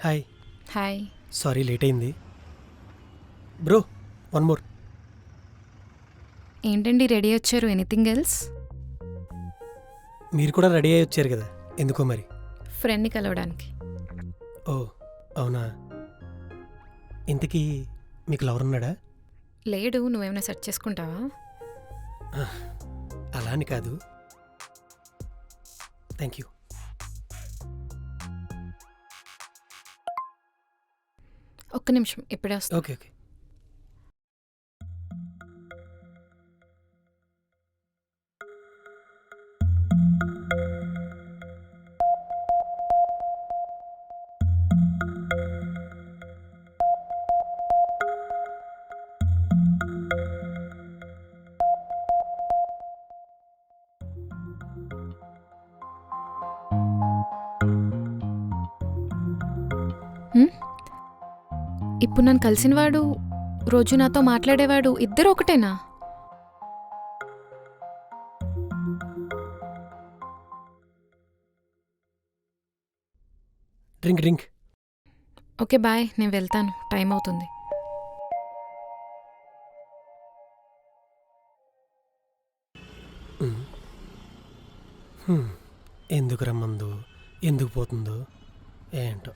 Hi. Hi. Sorry late అయింది. Bro one more. ఏంటండి ready వచ్చారు? Anything else? మీరు కూడా రెడీ అయ్యి వచ్చారు కదా, ఎందుకో మరి. ఫ్రెండ్ని కలవడానికి. ఓ అవునా. ఇంతకీ మీకు లవర్ ఉన్నాడా? లేడు. నువ్వేమైనా సెర్చ్ చేసుకుంటావా? అలా అని కాదు. Thank you. ఒక్క నిమిషం, ఇప్పుడే వస్తా. Okay okay. ఇప్పుడు నన్ను కలిసినవాడు, రోజు నాతో మాట్లాడేవాడు, ఇద్దరు ఒకటేనా? Drink drink. ఓకే బాయ్, నేను వెళ్తాను, టైం అవుతుంది. ఎందుకు రమ్మందో ఎందుకు పోతుందో ఏంటో.